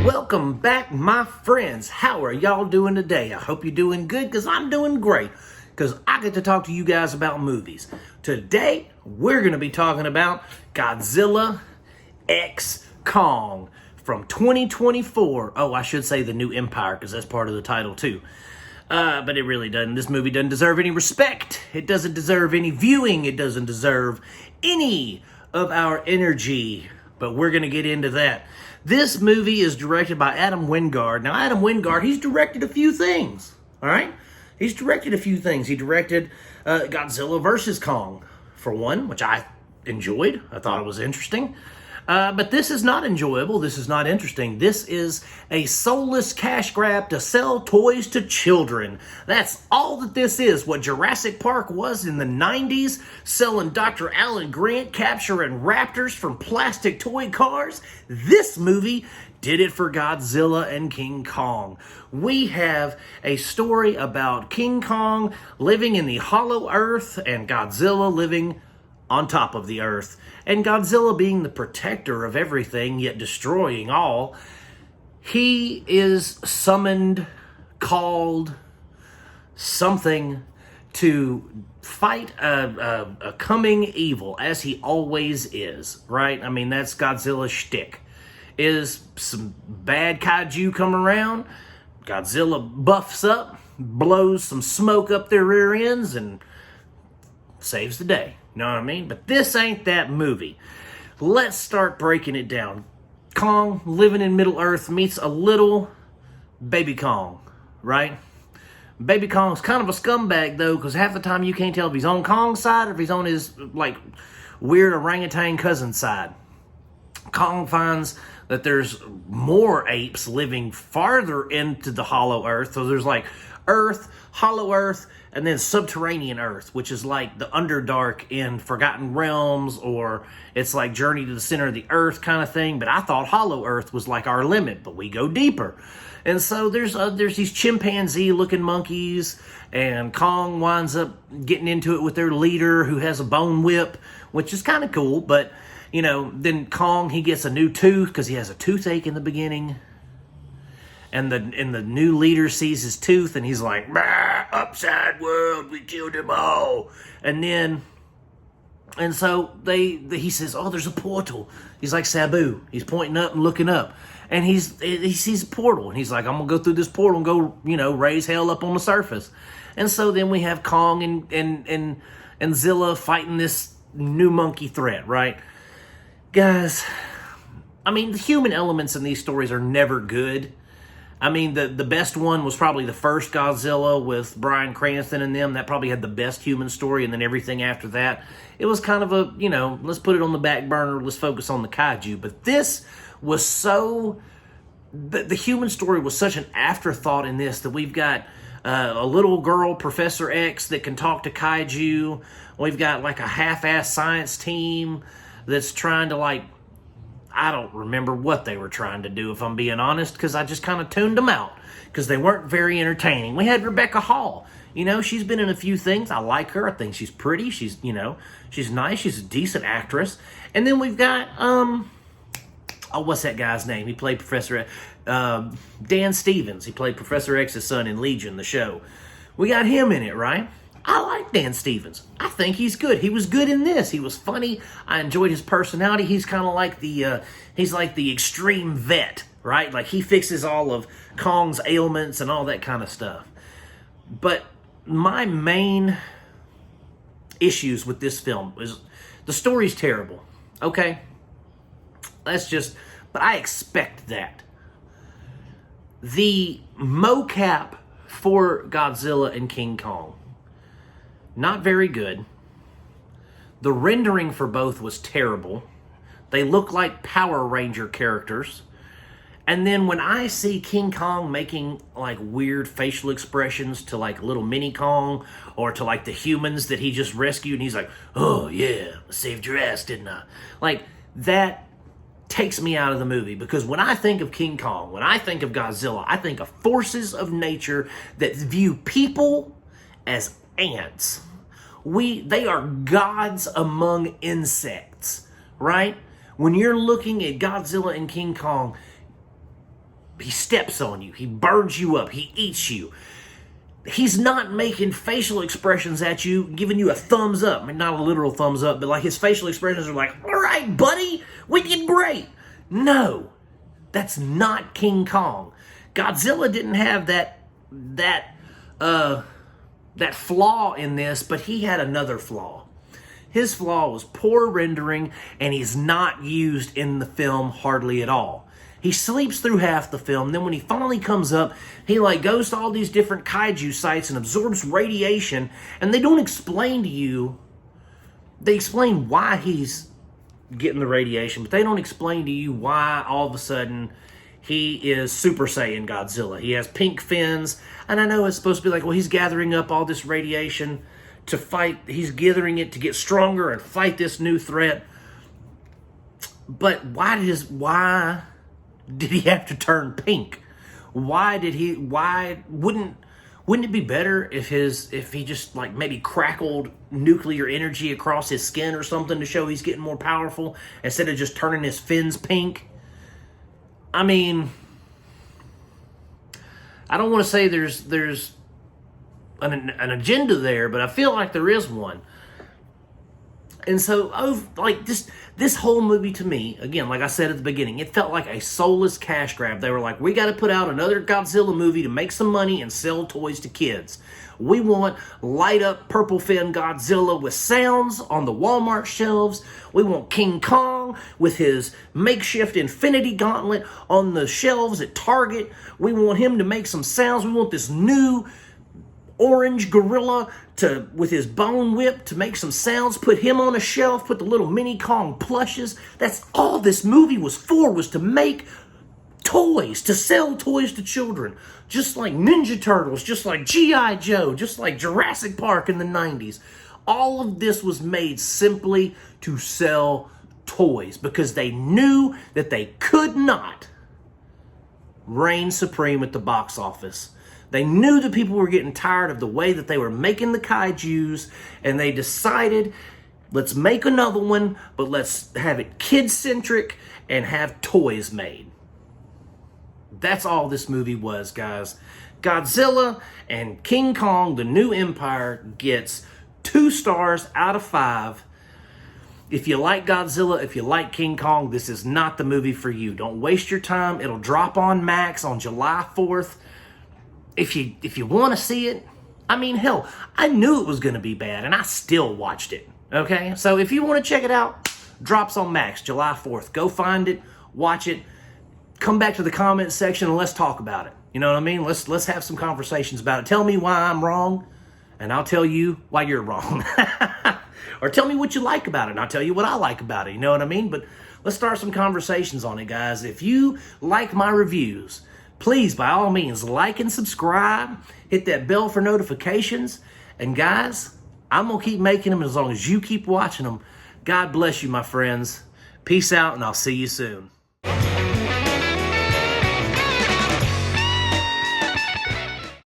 Welcome back, my friends. How are y'all doing today? I hope you're doing good, because I'm doing great, because I get to talk to you guys about movies. Today, we're going to be talking about Godzilla X Kong from 2024. Oh, I should say the New Empire, because that's part of the title too. But it really doesn't. This movie doesn't deserve any respect. It doesn't deserve any viewing. It doesn't deserve any of our energy. But we're going to get into that. This movie is directed by Adam Wingard. Now, Adam Wingard, he's directed a few things, all right? He's directed a few things. He directed Godzilla vs. Kong, for one, which I enjoyed. I thought it was interesting. But this is not enjoyable. This is not interesting. This is a soulless cash grab to sell toys to children. That's all that this is. What Jurassic Park was in the 90s, selling Dr. Alan Grant, capturing raptors from plastic toy cars. This movie did it for Godzilla and King Kong. We have a story about King Kong living in the hollow earth and Godzilla living on top of the earth. And Godzilla being the protector of everything, yet destroying all. He is summoned, called, something to fight a coming evil, as he always is, right? I mean, that's Godzilla's shtick. Is some bad kaiju come around, Godzilla buffs up, blows some smoke up their rear ends, and saves the day. You know what I mean? But this ain't that movie. Let's start breaking it down. Kong, living in Middle Earth, meets a little baby Kong, right? Baby Kong's kind of a scumbag, though, because half the time you can't tell if he's on Kong's side or if he's on his, like, weird orangutan cousin's side. Kong finds that there's more apes living farther into the hollow earth. So there's, like, Earth, hollow earth, and then subterranean earth, which is like the Underdark in Forgotten Realms, or it's like Journey to the Center of the Earth kind of thing. But I thought hollow earth was like our limit, but we go deeper. And so there's these chimpanzee-looking monkeys, and Kong winds up getting into it with their leader, who has a bone whip, which is kind of cool. But, you know, then Kong, he gets a new tooth because he has a toothache in the beginning. And the new leader sees his tooth, and he's like, bah, upside world, we killed them all. And so he says, oh, there's a portal. He's like Sabu. He's pointing up and looking up. And he sees a portal, and he's like, I'm going to go through this portal and go, raise hell up on the surface. And so then we have Kong and Zilla fighting this new monkey threat, right? Guys, I mean, the human elements in these stories are never good. I mean, the best one was probably the first Godzilla with Bryan Cranston and them. That probably had the best human story, and then everything after that, it was kind of a, let's put it on the back burner, let's focus on the kaiju. But this was the human story was such an afterthought in this, that we've got a little girl, Professor X, that can talk to kaiju. We've got like a half-ass science team that's trying to I don't remember what they were trying to do, if I'm being honest, because I just kind of tuned them out because they weren't very entertaining. We had Rebecca Hall. She's been in a few things. I like her. I think she's pretty. She's nice. She's a decent actress. And then we've got, what's that guy's name? He played Professor, Dan Stevens. He played Professor X's son in Legion, the show. We got him in it, right? I like Dan Stevens. I think he's good. He was good in this. He was funny. I enjoyed his personality. He's kind of like he's like the extreme vet, right? Like, he fixes all of Kong's ailments and all that kind of stuff. But my main issues with this film is the story's terrible, okay? But I expect that. The mocap for Godzilla and King Kong, not very good. The rendering for both was terrible. They look like Power Ranger characters. And then when I see King Kong making like weird facial expressions to like little mini Kong, or to like the humans that he just rescued, and he's like, oh yeah, I saved your ass, didn't I? Like, that takes me out of the movie, because when I think of King Kong, when I think of Godzilla, I think of forces of nature that view people as ants. They are gods among insects, right? When you're looking at Godzilla and King Kong, steps on you. He burns you up. He eats you. He's not making facial expressions at you, giving you a thumbs up. I mean, not a literal thumbs up, but like his facial expressions are like, all right, buddy, we did great. No, that's not King Kong. Godzilla didn't have that flaw in this, but he had another flaw. His flaw was poor rendering, and he's not used in the film hardly at all. He sleeps through half the film. Then when he finally comes up, he like goes to all these different kaiju sites and absorbs radiation. And they don't explain to you. They explain why he's getting the radiation, but they don't explain to you why all of a sudden he is Super Saiyan Godzilla. He has pink fins. And I know it's supposed to be like, well, he's gathering up all this radiation to fight. He's gathering it to get stronger and fight this new threat. But why did he have to turn pink? Why wouldn't it be better if he just like maybe crackled nuclear energy across his skin or something to show he's getting more powerful instead of just turning his fins pink? I mean, I don't want to say there's an agenda there, but I feel like there is one. And so, like, this whole movie to me, again, like I said at the beginning, it felt like a soulless cash grab. They were like, we got to put out another Godzilla movie to make some money and sell toys to kids. We want light-up purple fin Godzilla with sounds on the Walmart shelves. We want King Kong with his makeshift infinity gauntlet on the shelves at Target. We want him to make some sounds. We want this new orange gorilla with his bone whip to make some sounds, put him on a shelf, put the little mini Kong plushes. That's all this movie was for, was to make toys, to sell toys to children. Just like Ninja Turtles, just like G.I. Joe, just like Jurassic Park in the 90s. All of this was made simply to sell toys because they knew that they could not reign supreme at the box office. They knew that people were getting tired of the way that they were making the kaijus, and they decided, let's make another one, but let's have it kid-centric and have toys made. That's all this movie was, guys. Godzilla and King Kong, the New Empire, gets 2 stars out of 5. If you like Godzilla, if you like King Kong, this is not the movie for you. Don't waste your time. It'll drop on Max on July 4th. If you want to see it, I mean, hell, I knew it was going to be bad, and I still watched it, okay? So if you want to check it out, drops on Max, July 4th. Go find it, watch it, come back to the comment section, and let's talk about it. You know what I mean? Let's have some conversations about it. Tell me why I'm wrong, and I'll tell you why you're wrong. Or tell me what you like about it, and I'll tell you what I like about it. You know what I mean? But let's start some conversations on it, guys. If you like my reviews, please, by all means, like and subscribe. Hit that bell for notifications. And guys, I'm going to keep making them as long as you keep watching them. God bless you, my friends. Peace out, and I'll see you soon.